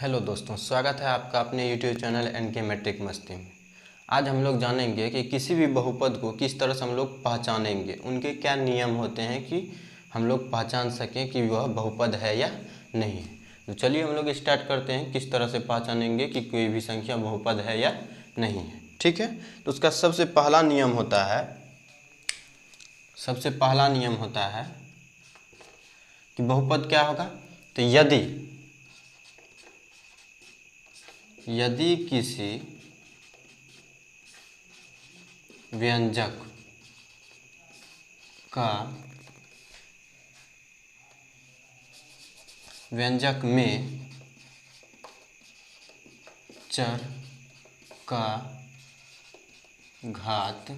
Hello दोस्तों, स्वागत है आपका अपने यूट्यूब चैनल एनके मैट्रिक मस्ती में। आज हम लोग जानेंगे कि किसी भी बहुपद को किस तरह से हम लोग पहचानेंगे, उनके क्या नियम होते हैं कि हम लोग पहचान सकें कि वह बहुपद है या नहीं है। तो चलिए हम लोग स्टार्ट करते हैं किस तरह से पहचानेंगे कि कोई भी संख्या बहुपद है या नहीं है। ठीक है, तो उसका सबसे पहला नियम होता है कि बहुपद क्या होगा। तो यदि किसी व्यंजक में चर का घात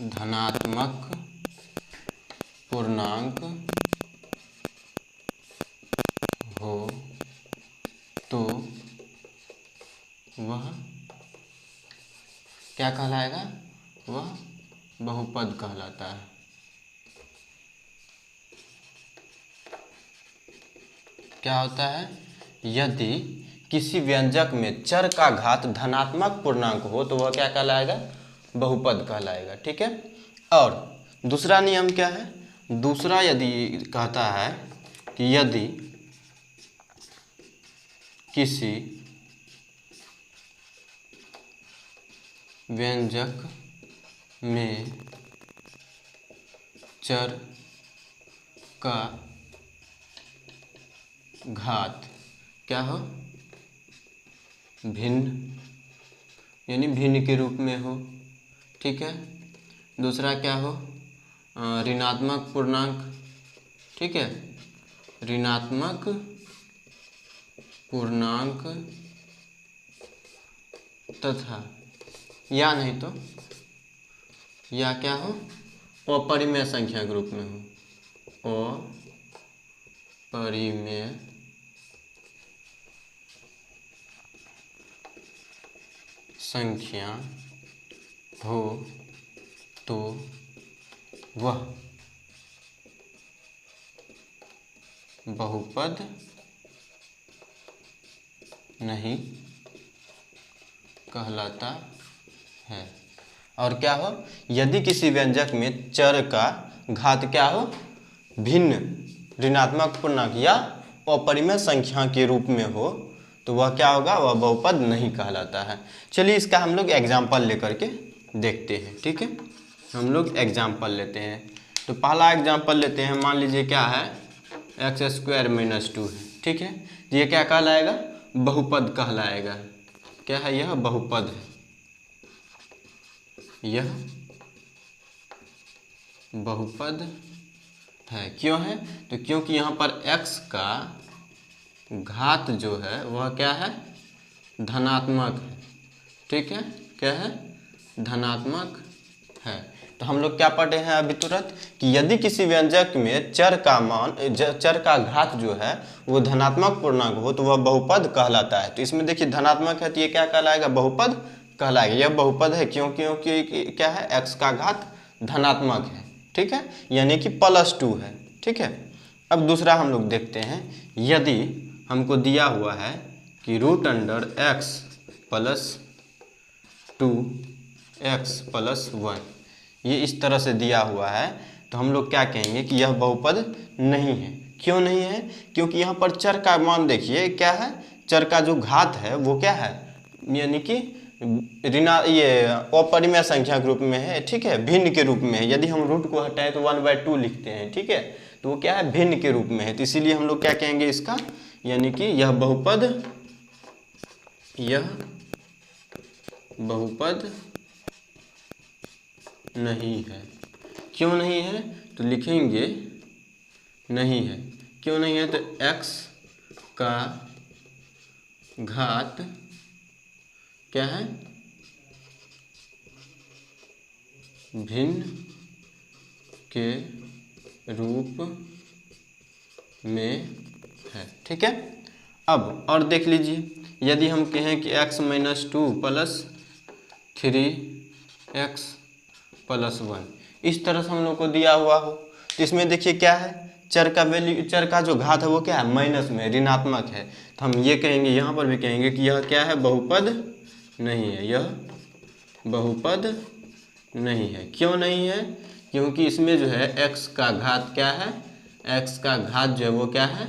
धनात्मक पूर्णांक हो तो वह क्या कहलाएगा? वह बहुपद कहलाता है। क्या होता है? यदि किसी व्यंजक में चर का घात धनात्मक पूर्णांक हो तो वह क्या कहलाएगा? बहुपद कहलाएगा। ठीक है, और दूसरा नियम क्या है? दूसरा यदि कहता है कि यदि किसी व्यंजक में चर का घात क्या हो? भिन्न, यानी भिन्न के रूप में हो। ठीक है, दूसरा क्या हो? ऋणात्मक पूर्णांक। ठीक है, ऋणात्मक पूर्णांक तथा या नहीं तो या क्या हो? अपरिमेय संख्या के रूप में हो। अपरिमेय संख्या हो तो वह बहुपद नहीं कहलाता है। और क्या हो? यदि किसी व्यंजक में चर का घात क्या हो? भिन्न ऋणात्मक पूर्णांक या अपरिमेय संख्या के रूप में हो तो वह क्या होगा? वह बहुपद नहीं कहलाता है। चलिए इसका हम लोग एग्जाम्पल लेकर के देखते हैं। ठीक है, हम लोग एग्जाम्पल लेते हैं। तो पहला एग्जाम्पल लेते हैं। मान लीजिए क्या है? x² - 2 है। ठीक है, ये क्या कहलाएगा? बहुपद कहलाएगा। क्या है? यह बहुपद है। यह बहुपद है। क्यों है? तो क्योंकि यहाँ पर x का घात जो है वह क्या है? धनात्मक है। ठीक है, क्या है? धनात्मक है। तो हम लोग क्या पढ़े हैं अभी तुरंत कि यदि किसी व्यंजक में चर का घात जो है वो धनात्मक पूर्णांक हो तो वह बहुपद कहलाता है। तो इसमें देखिए धनात्मक है तो ये क्या कहलाएगा? बहुपद कहलाएगा। यह बहुपद है क्योंकि क्या है? x का घात धनात्मक है। ठीक है, यानी कि +2 है। ठीक है, अब दूसरा हम लोग देखते हैं। यदि हमको दिया हुआ है कि √x + 2x + 1, ये इस तरह से दिया हुआ है तो हम लोग क्या कहेंगे कि यह बहुपद नहीं है। क्यों नहीं है? क्योंकि यहाँ पर चर का मान देखिए क्या है? चर का जो घात है वो क्या है? यानी कि अपरिमेय संख्या के रूप में है। ठीक है, भिन्न के रूप में है। यदि हम रूट को हटाएं तो 1/2 लिखते हैं। ठीक है, तो वो क्या है? भिन्न के रूप में है। तो इसीलिए हम लोग क्या कहेंगे इसका? यानी कि यह बहुपद नहीं है। क्यों नहीं है? तो लिखेंगे नहीं है। क्यों नहीं है? तो x का घात क्या है? भिन्न के रूप में है। ठीक है, अब और देख लीजिए। यदि हम कहें कि x - 2 + 3x + 1 इस तरह से हम लोग को दिया हुआ हो तो इसमें देखिए क्या है? चर का वैल्यू, चर का जो घात है वो क्या है, माइनस में, ऋणात्मक है। तो हम ये कहेंगे, यहाँ पर भी कहेंगे कि यह क्या है, बहुपद नहीं है, यह बहुपद नहीं है। क्यों नहीं है? क्योंकि इसमें जो है x का घात क्या है, x का घात जो है वो क्या है,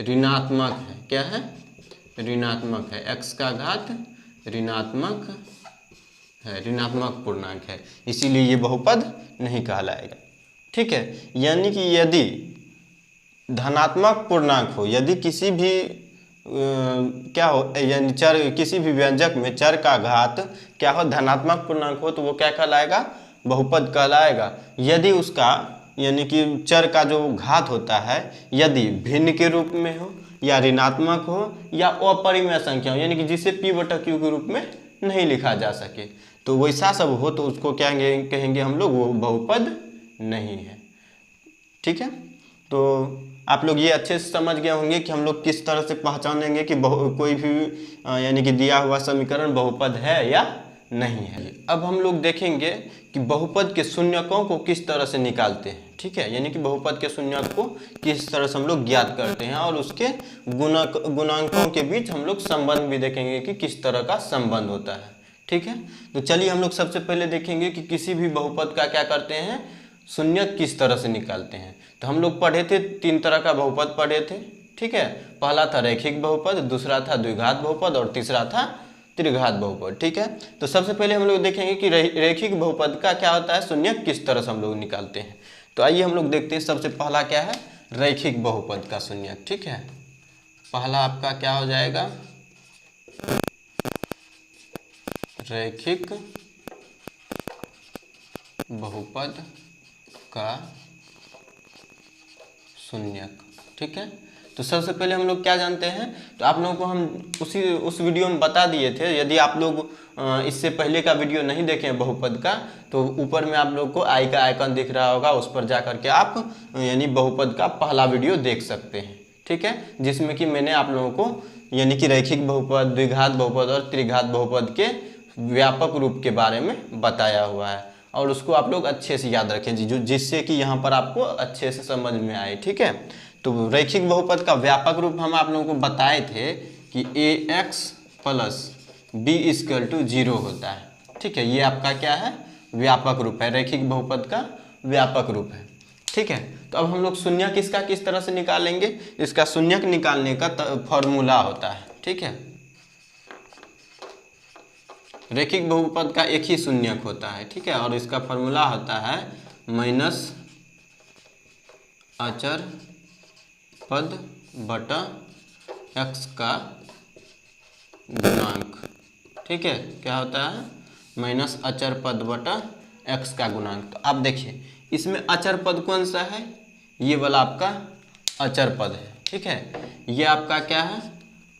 ऋणात्मक है। क्या है? ऋणात्मक है। x का घात ऋणात्मक है, ऋणात्मक पूर्णांक है, इसीलिए ये बहुपद नहीं कहलाएगा। ठीक है, यानी कि यदि धनात्मक पूर्णांक हो, यदि किसी भी क्या हो, यानी चर, किसी भी व्यंजक में चर का घात क्या हो, धनात्मक पूर्णांक हो, तो वो क्या कहलाएगा, बहुपद कहलाएगा। यदि उसका यानी कि चर का जो घात होता है यदि भिन्न के रूप में हो या ऋणात्मक हो या अपरिमेय संख्या हो, यानी कि जिसे p/q के रूप में नहीं लिखा जा सके, तो वैसा सब हो तो उसको क्या कहेंगे हम लोग, वो बहुपद नहीं है। ठीक है, तो आप लोग ये अच्छे से समझ गए होंगे कि हम लोग किस तरह से पहचानेंगे कि कोई भी यानी कि दिया हुआ समीकरण बहुपद है या नहीं है। अब हम लोग देखेंगे कि बहुपद के शून्यकों को किस तरह से निकालते हैं। ठीक है, यानी कि बहुपद के शून्यक को किस तरह से हम लोग ज्ञात करते हैं, और उसके गुणांकों के बीच हम लोग संबंध भी देखेंगे कि किस तरह का संबंध होता है। ठीक है, तो चलिए हम लोग सबसे पहले देखेंगे कि किसी भी बहुपद का क्या करते हैं, शून्यक किस तरह से निकालते हैं। तो हम लोग पढ़े थे, 3 तरह का बहुपद पढ़े थे। ठीक है, पहला था रैखिक बहुपद, दूसरा था द्विघात बहुपद और तीसरा था त्रिघात बहुपद। ठीक है, तो सबसे पहले हम लोग देखेंगे कि रैखिक बहुपद का क्या होता है, शून्यक किस तरह से हम लोग निकालते हैं। तो आइए हम लोग देखते हैं, सबसे पहला क्या है, रैखिक बहुपद का शून्यक। ठीक है, पहला आपका क्या हो जाएगा, रैखिक बहुपद का शून्यक। ठीक है, तो सबसे पहले हम लोग क्या जानते हैं, तो आप लोगों को हम उस वीडियो में बता दिए थे। यदि आप लोग इससे पहले का वीडियो नहीं देखे हैं बहुपद का, तो ऊपर में आप लोग को आई का आइकन दिख रहा होगा, उस पर जा करके आप यानी बहुपद का पहला वीडियो देख सकते हैं। ठीक है, जिसमें कि मैंने आप लोगों को यानी कि रैखिक बहुपद, द्विघात बहुपद और त्रिघात बहुपद के व्यापक रूप के बारे में बताया हुआ है, और उसको आप लोग अच्छे से याद रखें जिससे कि यहाँ पर आपको अच्छे से समझ में आए। ठीक है, तो रैखिक बहुपद का व्यापक रूप हम आप लोगों को बताए थे कि ax + b = 0 होता है। ठीक है, ये आपका क्या है, व्यापक रूप है, रैखिक बहुपद का व्यापक रूप है। ठीक है, तो अब हम लोग शून्यक इसका किस तरह से निकालेंगे, इसका शून्यक निकालने का फॉर्मूला होता है। ठीक है, रैखिक बहुपद का एक ही शून्यक होता है। ठीक है, और इसका फॉर्मूला होता है माइनस अचर पद बटा x का गुणांक। ठीक है, क्या होता है, माइनस अचर पद बटा x का गुणांक। तो आप देखिए इसमें अचर पद कौन सा है, ये वाला आपका अचर पद है। ठीक है, ये आपका क्या है,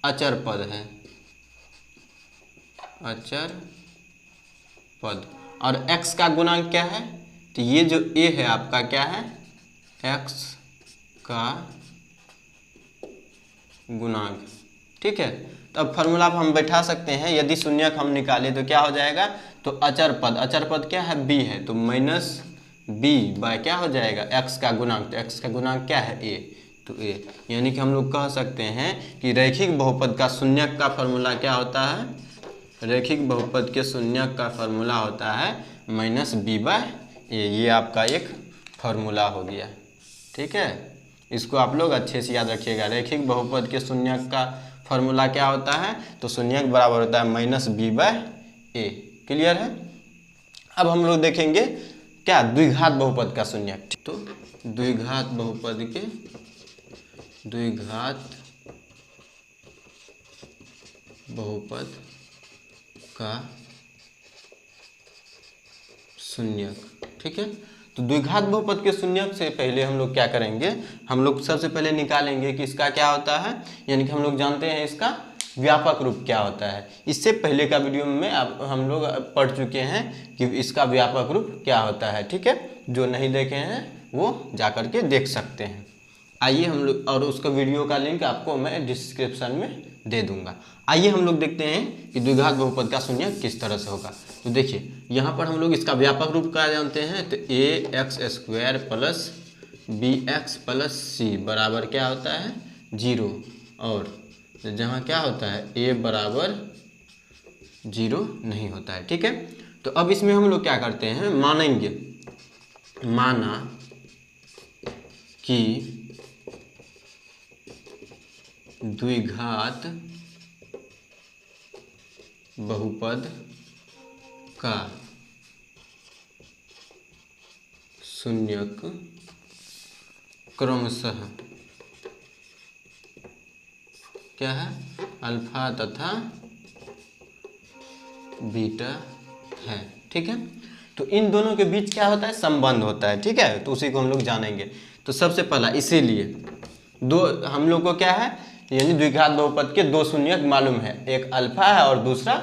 अचर पद है, अचर पद। और x का गुणांक क्या है, तो ये जो a है आपका क्या है, x का गुणांक। ठीक है, तो अब फॉर्मूला हम बैठा सकते हैं, यदि शून्यक हम निकाले तो क्या हो जाएगा, तो अचर पद क्या है, b है, तो माइनस b बाय क्या हो जाएगा, x का गुणांक। तो x का गुणांक क्या है, a, तो a, यानी कि हम लोग कह सकते हैं कि रैखिक बहुपद का शून्यक का फॉर्मूला क्या होता है, रैखिक बहुपद के शून्यक का फॉर्मूला होता है -b/a। ये आपका एक फॉर्मूला हो गया। ठीक है, इसको आप लोग अच्छे से याद रखिएगा। रैखिक बहुपद के शून्यक का फॉर्मूला क्या होता है, तो शून्यक बराबर होता है -b/a। क्लियर है। अब हम लोग देखेंगे क्या, द्विघात बहुपद का शून्यक। तो द्विघात बहुपद के द्विघात बहुपद का शून्यक। ठीक है, तो द्विघात बहुपद के शून्यक से पहले हम लोग क्या करेंगे, हम लोग सबसे पहले निकालेंगे कि इसका क्या होता है, यानी कि हम लोग जानते हैं इसका व्यापक रूप क्या होता है। इससे पहले का वीडियो में हम लोग पढ़ चुके हैं कि इसका व्यापक रूप क्या होता है। ठीक है, जो नहीं देखे हैं वो जा कर के देख सकते हैं। आइए हम लोग, और उसका वीडियो का लिंक आपको मैं डिस्क्रिप्शन में दे दूंगा। आइए हम लोग देखते हैं कि द्विघात बहुपद का शून्यक किस तरह से होगा। तो देखिए यहाँ पर हम लोग इसका व्यापक रूप क्या जानते हैं, तो ax² + बी एक्स प्लस सी बराबर क्या होता है 0, और जहाँ क्या होता है ए बराबर 0 नहीं होता है। ठीक है, तो अब इसमें हम लोग क्या करते हैं, मानेंगे, माना कि द्विघात बहुपद का शून्यक क्रमशः क्या है अल्फा तथा बीटा है। ठीक है, तो इन दोनों के बीच क्या होता है, संबंध होता है। ठीक है, तो उसी को हम लोग जानेंगे। तो सबसे पहला इसीलिए दो हम लोग को क्या है, यानी द्विघात बहुपद के दो शून्यक मालूम है, एक अल्फा है और दूसरा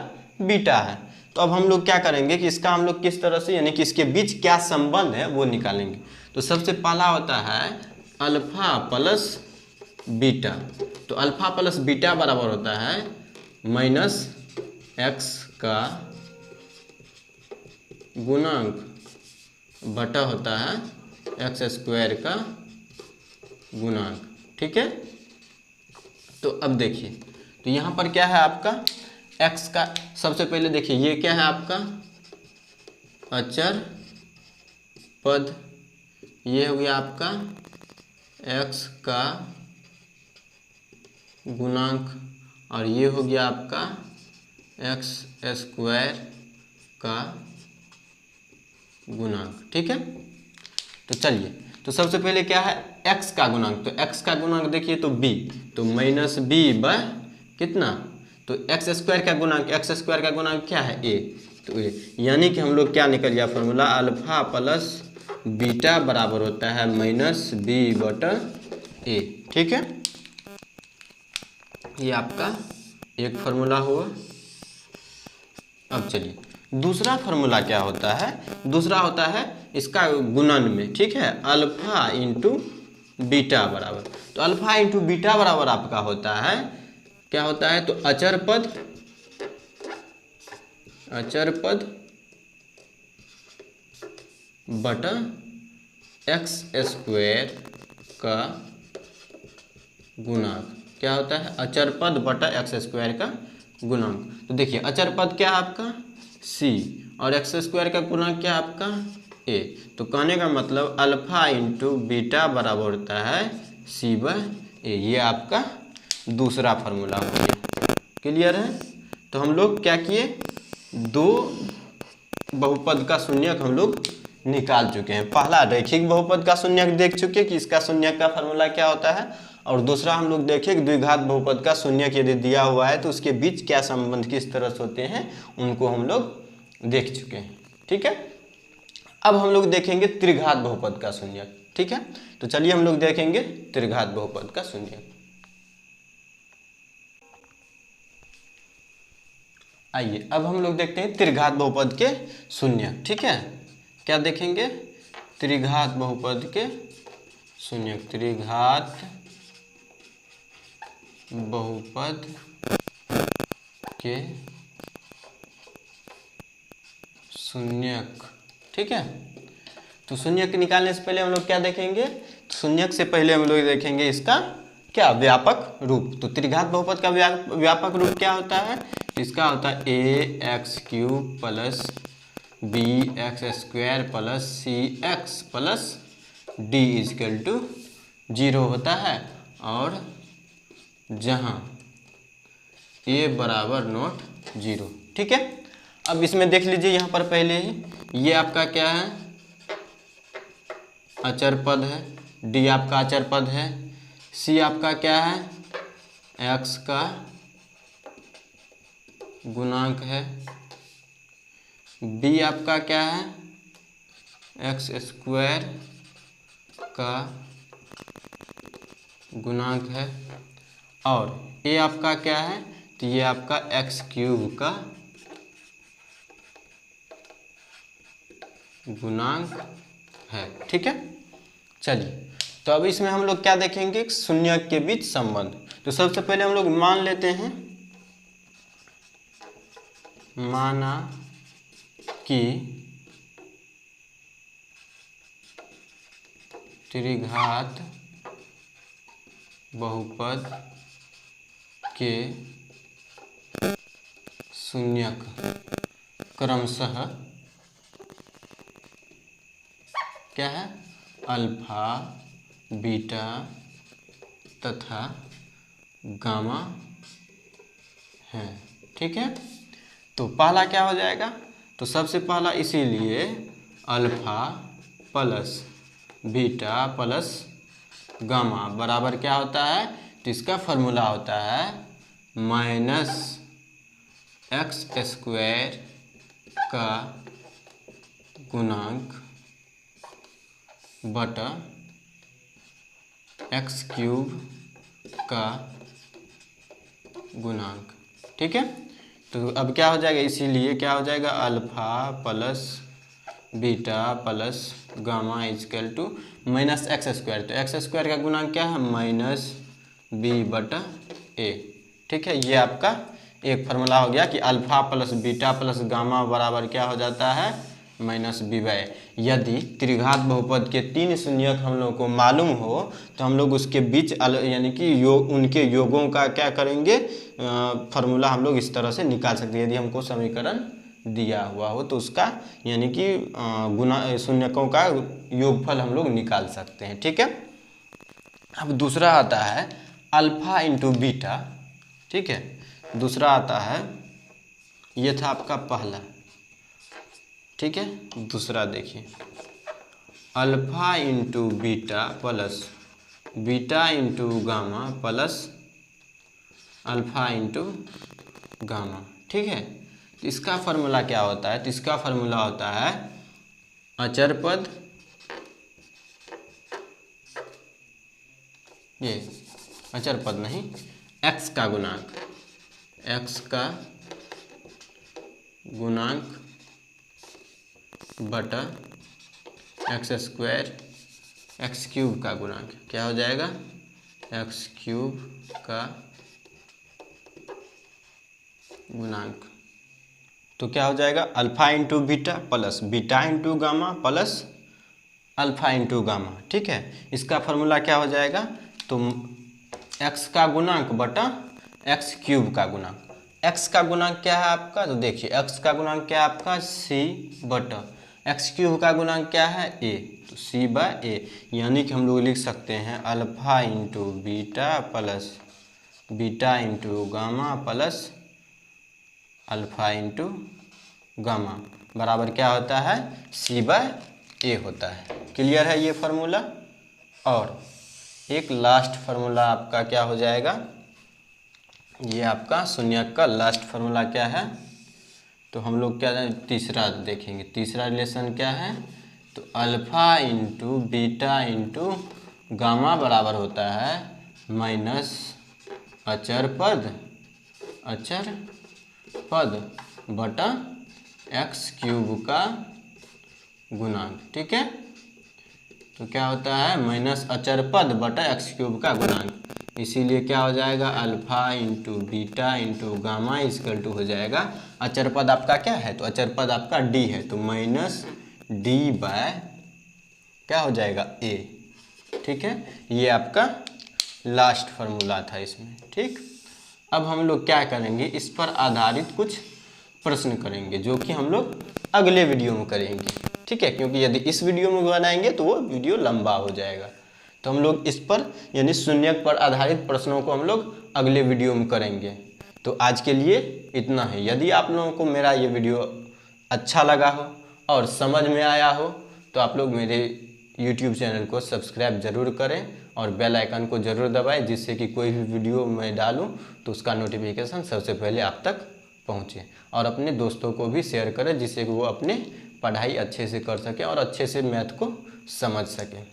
बीटा है। तो अब हम लोग क्या करेंगे कि इसका हम लोग किस तरह से, यानी कि इसके बीच क्या संबंध है वो निकालेंगे। तो सबसे पहला होता है अल्फा प्लस बीटा। तो अल्फा प्लस बीटा बराबर होता है माइनस एक्स का गुणांक बटा होता है एक्स स्क्वायर का गुणांक। ठीक है, तो अब देखिए, तो यहाँ पर क्या है आपका x का, सबसे पहले देखिए ये क्या है आपका अचर पद, ये हो गया आपका x का गुणांक, और ये हो गया आपका एक्स स्क्वायर का गुणांक। ठीक है, तो चलिए, तो सबसे पहले क्या है x का गुणांक, तो x का गुणांक देखिए तो b, तो माइनस बी बाय कितना, तो एक्स स्क्वायर का गुणांक, एक्स स्क्वायर का गुणांक क्या है a, तो a, यानी कि हम लोग क्या निकल गया फॉर्मूला अल्फा प्लस बीटा बराबर होता है माइनस बी बटा a। ठीक है, ये आपका एक फार्मूला हुआ। अब चलिए दूसरा फार्मूला क्या होता है, दूसरा होता है इसका गुणन में। ठीक है, अल्फा इंटू बीटा बराबर, तो अल्फा इंटू बीटा बराबर आपका होता है क्या होता है, तो अचर पद बटा एक्स स्क्वायर का गुणांक, क्या होता है अचर पद बटा एक्स स्क्वायर का गुणांक। तो देखिए अचर पद क्या है आपका c, और एक्स स्क्वायर का गुणांक क्या है आपका a। तो कहने का मतलब अल्फा इंटू बीटा बराबर होता है c बाय a। ये आपका दूसरा फार्मूला हो गया। क्लियर है, तो हम लोग क्या किए, दो बहुपद का शून्यक हम लोग निकाल चुके हैं। पहला रैखिक बहुपद का शून्यक देख चुके कि इसका शून्यक का फार्मूला क्या होता है, और दूसरा हम लोग देखें कि द्विघात बहुपद का शून्यक यदि दिया हुआ है तो उसके बीच क्या संबंध किस तरह से होते हैं, उनको हम लोग देख चुके हैं। ठीक है, अब हम लोग देखेंगे त्रिघात बहुपद का शून्यक। ठीक है, तो चलिए हम लोग देखेंगे त्रिघात बहुपद का शून्यक। आइए अब हम लोग देखते हैं त्रिघात बहुपद के शून्यक। ठीक है, क्या देखेंगे, त्रिघात बहुपद के शून्यक, त्रिघात बहुपद के शून्यक। ठीक है, तो शून्यक निकालने से पहले हम लोग क्या देखेंगे, तो शून्यक से पहले हम लोग देखेंगे इसका क्या व्यापक रूप। तो त्रिघात बहुपद का व्यापक रूप क्या होता है, इसका होता है a x cube plus b x square plus c x plus d equal to 0 होता है, और जहाँ ए बराबर नॉट 0। ठीक है, अब इसमें देख लीजिए यहाँ पर पहले ही ये आपका क्या है अचर पद है, डी आपका अचर पद है, सी आपका क्या है एक्स का गुणांक है, बी आपका क्या है एक्स स्क्वायर का गुणांक है, और ए आपका क्या है, तो ये आपका एक्स क्यूब का गुणांक है। ठीक है, चलिए तो अब इसमें हम लोग क्या देखेंगे, शून्यक के बीच संबंध। तो सबसे पहले हम लोग मान लेते हैं, माना कि त्रिघात बहुपद के शून्यक क्रमशः क्या है, अल्फा, बीटा तथा गामा है। ठीक है, तो पहला क्या हो जाएगा, तो सबसे पहला इसीलिए alpha plus beta plus gamma बराबर क्या होता है, तो इसका फॉर्मूला होता है माइनस एक्स स्क्वायर का गुणांक बटा एक्स क्यूब का गुणांक। ठीक है, तो अब क्या हो जाएगा, इसीलिए क्या हो जाएगा, alpha plus beta plus gamma equal to minus x square. तो एक्स स्क्वायर का गुणांक क्या है, माइनस बी बटा ए। ठीक है, ये आपका एक फार्मूला हो गया कि alpha plus beta plus gamma बराबर क्या हो जाता है, माइनस बी बाई। यदि त्रिघात बहुपद के 3 शून्यक हम लोग को मालूम हो तो हम लोग उसके बीच यानी कि उनके योगों का क्या करेंगे, फार्मूला हम लोग इस तरह से निकाल सकते हैं। यदि हमको समीकरण दिया हुआ हो तो उसका यानी कि गुना शून्यकों का योगफल हम लोग निकाल सकते हैं। ठीक है, अब दूसरा आता है अल्फा इंटू बीटा। ठीक है, दूसरा आता है, ये था आपका पहला। ठीक है, दूसरा देखिए, alpha into beta plus beta into gamma plus alpha into gamma. ठीक है, तो इसका फार्मूला क्या होता है, तो इसका फार्मूला होता है अचर पद, ये अचर पद नहीं, एक्स का गुणांक, एक्स का गुणांक बटा एक्स स्क्वायर एक्स क्यूब का गुणांक। क्या हो जाएगा, एक्स क्यूब का गुणांक। तो क्या हो जाएगा, alpha into beta plus beta into gamma plus alpha into gamma. ठीक है, इसका फार्मूला क्या हो जाएगा, तो एक्स का गुणांक बटा एक्स क्यूब का गुणांक। एक्स का गुणांक क्या है आपका, तो देखिए एक्स का गुणांक क्या है आपका, सी बटा एक्स क्यूब का गुणांक क्या है, ए, तो सी बाय ए। यानी कि हम लोग लिख सकते हैं alpha into beta plus beta into gamma plus alpha into gamma बराबर क्या होता है, सी बाय ए होता है। क्लियर है ये फार्मूला। और एक लास्ट फार्मूला आपका क्या हो जाएगा, ये आपका शून्यक का लास्ट फार्मूला क्या है, तो हम लोग क्या तीसरा देखेंगे। तीसरा रिलेशन क्या है, तो alpha into beta into gamma बराबर होता है माइनस अचर पद बटा एक्स क्यूब का गुणांक। ठीक है, तो क्या होता है, माइनस अचर पद बटा एक्स क्यूब का गुणांक। इसीलिए क्या हो जाएगा, alpha into beta into gamma equal to हो जाएगा, अचर पद आपका क्या है, तो अचर पद आपका डी है, तो माइनस डी बाय क्या हो जाएगा, ए। ठीक है, ये आपका लास्ट फार्मूला था इसमें। ठीक, अब हम लोग क्या करेंगे, इस पर आधारित कुछ प्रश्न करेंगे जो कि हम लोग अगले वीडियो में करेंगे। ठीक है, क्योंकि यदि इस वीडियो में बनाएंगे तो वो वीडियो लंबा हो जाएगा, तो हम लोग इस पर यानी शून्यक पर आधारित प्रश्नों को हम लोग अगले वीडियो में करेंगे। तो आज के लिए इतना है। यदि आप लोगों को मेरा ये वीडियो अच्छा लगा हो और समझ में आया हो तो आप लोग मेरे YouTube चैनल को सब्सक्राइब ज़रूर करें और बेल आइकन को ज़रूर दबाएं, जिससे कि कोई भी वीडियो मैं डालूं तो उसका नोटिफिकेशन सबसे पहले आप तक पहुंचे। और अपने दोस्तों को भी शेयर करें, जिससे कि वो अपने पढ़ाई अच्छे से कर सकें और अच्छे से मैथ को समझ सकें।